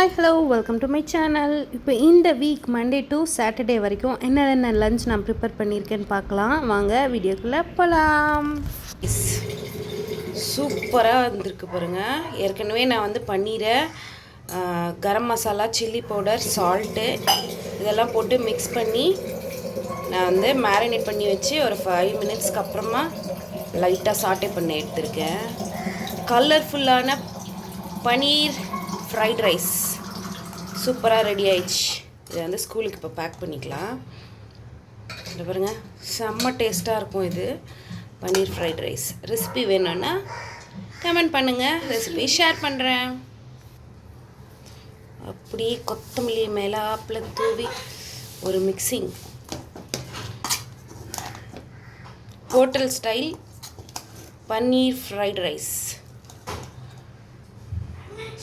Hi hello welcome to my channel. இப்போ இந்த week Monday to Saturday வரைக்கும் என்னென்ன லஞ்ச் நான் ப்ரிப்பேர் பண்ணியிருக்கேன்னு பார்க்கலாம். வாங்க வீடியோக்குள்ளே போகலாம். சூப்பராக வந்திருக்கு பாருங்கள். ஏற்கனவே நான் வந்து பன்னீரை garam masala, chilli powder, salt இதெல்லாம் போட்டு மிக்ஸ் பண்ணி நான் வந்து மேரினேட் பண்ணி வச்சு ஒரு 5 மினிட்ஸ்க்கு அப்புறமா லைட்டாக சாட்டே பண்ணி எடுத்திருக்கேன். கலர்ஃபுல்லான பன்னீர் ஃப்ரைட் ரைஸ் சூப்பராக ரெடி ஆயிடுச்சு. இதை வந்து ஸ்கூலுக்கு இப்போ பேக் பண்ணிக்கலாம். இதை பாருங்கள், செம்ம டேஸ்ட்டாக இருக்கும் இது பன்னீர் ஃப்ரைட் ரைஸ். ரெசிபி வேணும்னா கமெண்ட் பண்ணுங்கள், ரெசிபி ஷேர் பண்ணுறேன். அப்படியே கொத்தமல்லி மேலாப்பில் தூவி ஒரு மிக்சிங். ஹோட்டல் ஸ்டைல் பன்னீர் ஃப்ரைட் ரைஸ்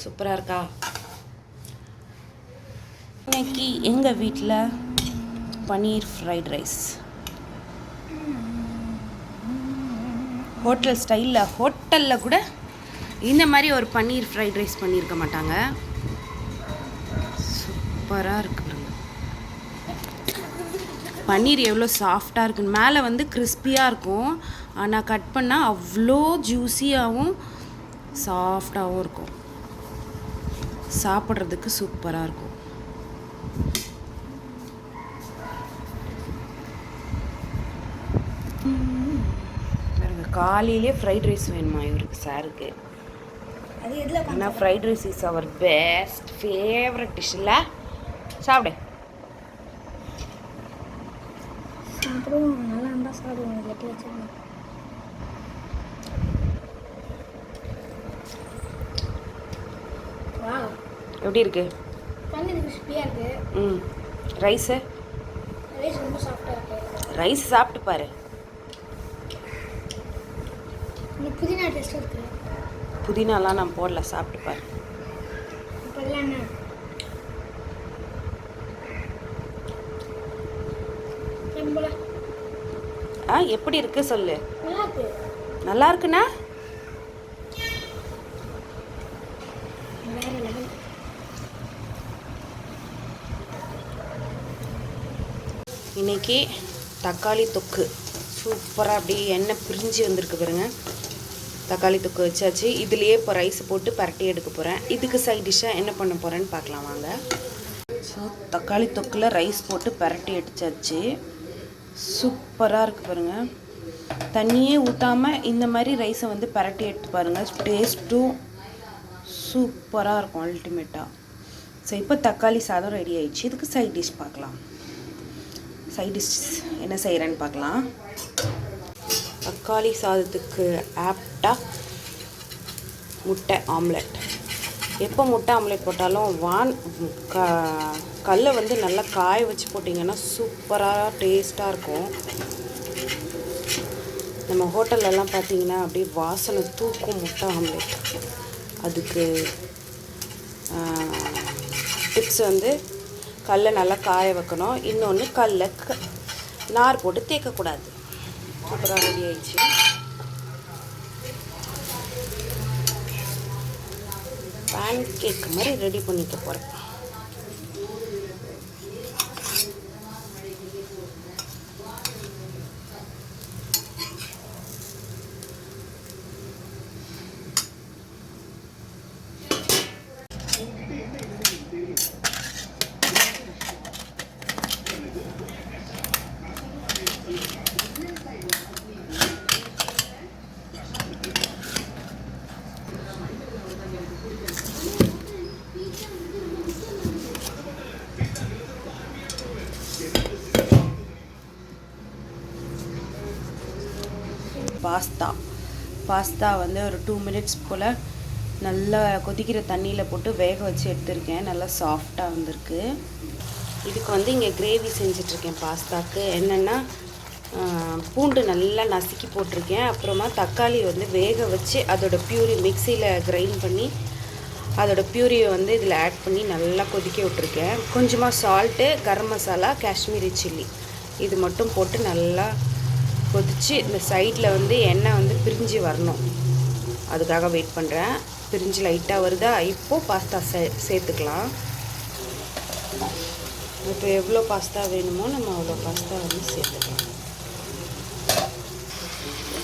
சூப்பராக இருக்கா? இன்னைக்கு எங்கள் வீட்டில் பன்னீர் ஃப்ரைட் ரைஸ் ஹோட்டல் ஸ்டைலில். ஹோட்டலில் கூட இந்த மாதிரி ஒரு பன்னீர் ஃப்ரைட் ரைஸ் பண்ணியிருக்க மாட்டாங்க. சூப்பராக இருக்கு. பன்னீர் எவ்வளோ சாஃப்டாக இருக்குன்னு. மேலே வந்து கிறிஸ்பியாக இருக்கும், ஆனால் கட் பண்ணால் அவ்வளோ ஜூஸியாகவும் சாஃப்டாகவும் இருக்கும். சாப்பிட்றதுக்கு சூப்பராக இருக்கும். காலையிலே ஃப்ரைட் ரைஸ் வேணுமா இவருக்கு, சாருக்கு? ஆனால் ஃப்ரைட் ரைஸ் இஸ் அவர் பெஸ்ட் ஃபேவரட் டிஷ் இல்லை? சாப்பிடு. எப்படி இருக்கு? ரைஸு ரைஸ் சாப்பிட்டு பாரு. புதினாலாம் நான் போடல, சாப்பிட்டு பாரு. எப்படி இருக்கு சொல்லு. நல்லா இருக்குண்ணா? இன்னைக்கு தக்காளி தொக்கு சூப்பராக அப்படியே எண்ணெய் பிரிஞ்சு வந்திருக்கு பாருங்க. தக்காளி தொக்கு வச்சாச்சு. இதுலேயே இப்போ ரைஸ் போட்டு பரட்டி எடுக்க போகிறேன். இதுக்கு சைட் டிஷ்ஷாக என்ன பண்ண போகிறேன்னு பார்க்கலாம் வாங்க. ஸோ தக்காளி தொக்கில் ரைஸ் போட்டு பரட்டி எடுத்தாச்சு. சூப்பராக இருக்குது பாருங்கள். தண்ணியே ஊற்றாமல் இந்த மாதிரி ரைஸை வந்து பரட்டி எடுத்து பாருங்கள். டேஸ்ட்டும் சூப்பராக இருக்கும் அல்டிமேட்டாக. ஸோ இப்போ தக்காளி சாதம் ரெடி ஆயிடுச்சு. இதுக்கு சைட் டிஷ் பார்க்கலாம். சைட் டிஷ் என்ன செய்கிறேன்னு பார்க்கலாம். தக்காளி சாதத்துக்கு ஆப்டாக முட்டை ஆம்லெட். எப்போ முட்டை ஆம்லெட் போட்டாலும் கல்லை வந்து நல்லா காய வச்சு போட்டிங்கன்னா சூப்பராக டேஸ்ட்டாக இருக்கும். நம்ம ஹோட்டல்லலாம் பார்த்தீங்கன்னா அப்படியே வாசனை தூக்கும் முட்டை ஆம்லெட். அதுக்கு டிப்ஸ் வந்து கல்லை நல்லா காய வைக்கணும். இன்னொன்று கல்லை நார் போட்டு தேய்க்கக்கூடாது. சூப்பராக ரெடி ஆயிடுச்சு. பேன் கேக் மாதிரி ரெடி பண்ணிக்க போகிறேன். பாஸ்தா வந்து ஒரு 2 மினிட்ஸ் போல் நல்லா கொதிக்கிற தண்ணியில் போட்டு வேக வச்சு எடுத்துருக்கேன். நல்லா சாஃப்டாக வந்திருக்கு. இதுக்கு வந்து இங்கே கிரேவி செஞ்சிட்ருக்கேன். பாஸ்தாவுக்கு என்னென்னா பூண்டு நல்லா நசுக்கி போட்டிருக்கேன். அப்புறமா தக்காளி வந்து வேக வச்சு அதோட பியூரி மிக்சியில் கிரைண்ட் பண்ணி அதோட பியூரியை வந்து இதில் ஆட் பண்ணி நல்லா கொதிக்க விட்டுருக்கேன். கொஞ்சமாக சால்ட்டு, கரம் மசாலா, காஷ்மீரி சில்லி இது மட்டும் போட்டு நல்லா கொதித்து இந்த சைடில் வந்து எண்ணெய் வந்து பிரிஞ்சு வரணும். அதுக்காக வெயிட் பண்ணுறேன். பிரிஞ்சு லைட்டாக வருதா. இப்போது பாஸ்தா சேர்த்துக்கலாம். இப்போ எவ்வளோ பாஸ்தா வேணுமோ நம்ம அவ்வளோ பாஸ்தா வந்து சேர்த்துக்கலாம்.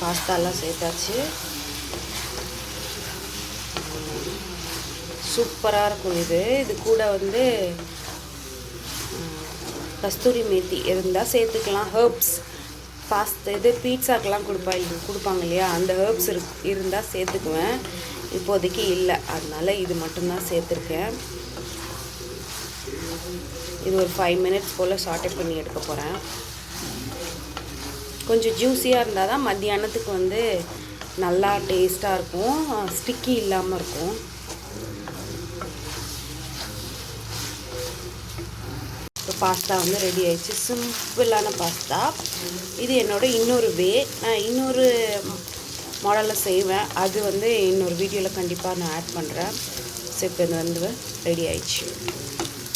பாஸ்தாலாம் சேர்த்தாச்சு. சூப்பராக இருக்கும். இது கூட வந்து கஸ்தூரி மேத்தி இருந்தால் சேர்த்துக்கலாம். ஹெர்ப்ஸ் பாஸ்தா பீட்சாக்கெலாம் கொடுப்பாங்க இல்லையா, அந்த ஹெர்ப்ஸ் இருந்தால் சேர்த்துக்குவேன். இப்போதைக்கு இல்லை, அதனால் இது மட்டும்தான் சேர்த்துருக்கேன். இது ஒரு 5 மினிட்ஸ் போல் சாட்டே பண்ணி எடுக்க போகிறேன். கொஞ்சம் ஜூஸியாக இருந்தால் தான் மத்தியானத்துக்கு வந்து நல்லா டேஸ்ட்டாக இருக்கும், ஸ்டிக்கி இல்லாமல் இருக்கும். இப்போ பாஸ்தா வந்து ரெடி ஆயிடுச்சு. சிம்பிளான பாஸ்தா. இது இன்னொரு வே. நான் இன்னொரு மாடலில் செய்வேன். அது வந்து இன்னொரு வீடியோவில் கண்டிப்பாக நான் ஆட் பண்ணுறேன். ஸோ இப்போ இது வந்து ரெடி ஆயிடுச்சு.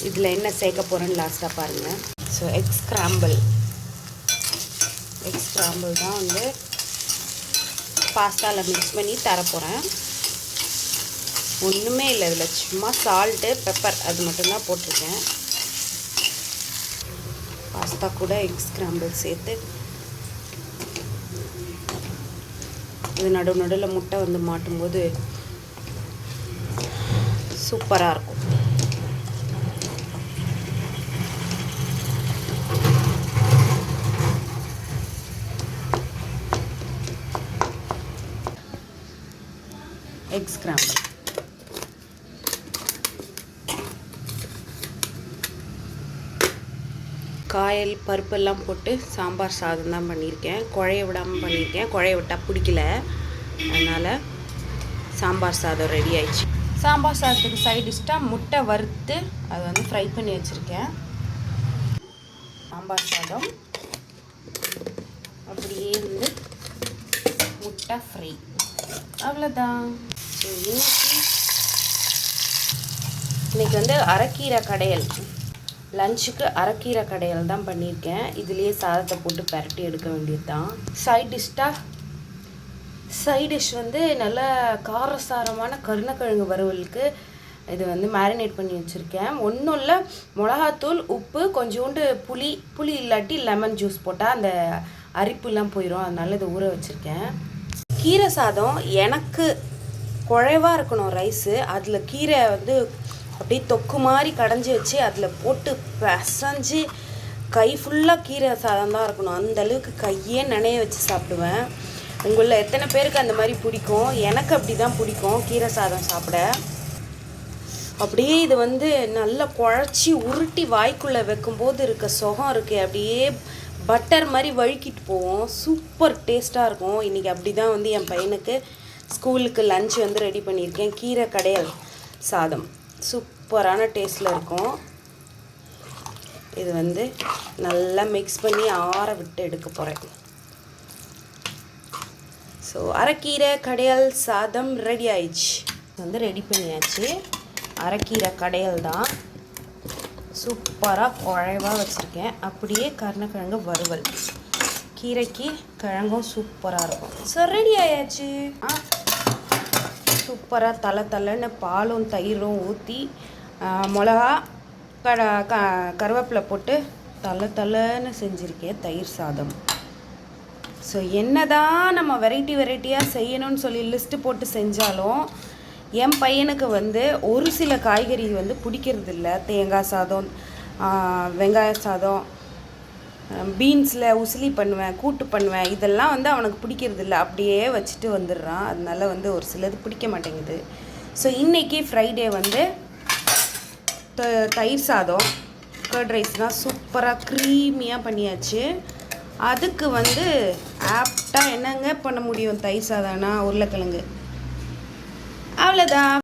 இதில் என்ன சேர்க்க போகிறேன்னு லாஸ்ட்டாக பாருங்கள். ஸோ எக் ஸ்க்ராம்பிள் தான் வந்து பாஸ்தாவில் மிக்ஸ் பண்ணி தரப்போகிறேன். ஒன்றுமே இல்லை, இதில் சும்மா சால்ட்டு பெப்பர் அது மட்டும்தான் போட்டிருக்கேன். பாஸ்தா கூட எக் ஸ்க்ராம்பிள் சேர்த்து இது நடுவில் முட்டை வந்து மாட்டும்போது சூப்பராக இருக்கும். எக் ஸ்க்ராம்பிள் காயல் பருப்பெல்லாம் போட்டு சாம்பார் சாதம் தான் பண்ணியிருக்கேன். குழைய விடாமல் பண்ணியிருக்கேன். குழைய விட்டால் பிடிக்கல, அதனால் சாம்பார் சாதம் ரெடி ஆயிடுச்சு. சாம்பார் சாதத்துக்கு சைட் டிஷ்ஷாக முட்டை வறுத்து அதை வந்து ஃப்ரை பண்ணி வச்சுருக்கேன். சாம்பார் சாதம் அப்படியே வந்து முட்டை ஃப்ரை, அவ்வளோதான். இன்னைக்கு வந்து அரைக்கீரை கடையல், லஞ்சுக்கு அரைக்கீரை கடையல் தான் பண்ணியிருக்கேன். இதுலேயே சாதத்தை போட்டு பரட்டி எடுக்க வேண்டியது தான். சைட் டிஷ் வந்து நல்ல காரசாரமான கருணக்கிழங்கு வறுவலுக்கு இது வந்து மேரினேட் பண்ணி வச்சுருக்கேன். ஒன்றும் இல்லை, மிளகாத்தூள், உப்பு, கொஞ்சோண்டு புளி இல்லாட்டி லெமன் ஜூஸ் போட்டால் அந்த அரிப்புலாம் போயிடும், அதனால இதை ஊற வச்சுருக்கேன். கீரை சாதம் எனக்கு குழைவாக இருக்கணும் ரைஸு. அதில் கீரை வந்து அப்படியே தொக்கு மாதிரி கடைஞ்சி வச்சு அதில் போட்டு பிசைஞ்சு கை ஃபுல்லாக கீரை சாதம் தான் இருக்கணும். அந்தளவுக்கு கையே நனைய வச்சு சாப்பிடுவேன். உங்களில் எத்தனை பேருக்கு அந்த மாதிரி பிடிக்கும்? எனக்கு அப்படி தான் பிடிக்கும் கீரை சாதம் சாப்பிட. அப்படியே இது வந்து நல்லா குழச்சி உருட்டி வாய்க்குள்ளே வைக்கும்போது இருக்க சுகம் இருக்குது. அப்படியே பட்டர் மாதிரி வழுக்கிட்டு போவோம். சூப்பர் டேஸ்ட்டாக இருக்கும். இன்றைக்கி அப்படி தான் வந்து என் பையனுக்கு ஸ்கூலுக்கு லஞ்ச் வந்து ரெடி பண்ணியிருக்கேன். கீரை கடையல் சாதம் சூப்பரான டேஸ்ட்டில் இருக்கும். இது வந்து நல்லா மிக்ஸ் பண்ணி ஆற விட்டு எடுக்க போகிறேன். ஸோ அரைக்கீரை கடையல் சாதம் ரெடி ஆயிடுச்சு. வந்து ரெடி பண்ணியாச்சு. அரைக்கீரை கடையல் தான் சூப்பராக குழைவாக வச்சுருக்கேன். அப்படியே கருணக்கிழங்கு வறுவல், கீரைக்கு கிழங்கும் சூப்பராக இருக்கும். ஸோ ரெடி ஆயாச்சு. சூப்பராக தலைன்னு பாலும் தயிரும் ஊற்றி மிளகா கருவேப்பிலை போட்டு தலைன்னு செஞ்சுருக்கேன் தயிர் சாதம். ஸோ என்ன தான் நம்ம வெரைட்டியாக செய்யணும்னு சொல்லி லிஸ்ட்டு போட்டு செஞ்சாலும் என் பையனுக்கு வந்து ஒரு சில காய்கறி வந்து பிடிக்கிறதில்ல. தேங்காய் சாதம், வெங்காய சாதம், பீன்ஸில் உசிலி பண்ணுவேன், கூட்டு பண்ணுவேன், இதெல்லாம் வந்து அவனுக்கு பிடிக்கிறதில்ல. அப்படியே வச்சுட்டு வந்துடுறான். அதனால வந்து ஒரு சிலது பிடிக்க மாட்டேங்குது. ஸோ இன்றைக்கி ஃப்ரைடே வந்து தயிர் சாதம், கர்ட் ரைஸ்லாம் சூப்பராக க்ரீமியாக பண்ணியாச்சு. அதுக்கு வந்து ஆப்டாக என்னங்க பண்ண முடியும்? தயிர் சாதம்னா உருளைக்கிழங்கு, அவ்வளோதான்.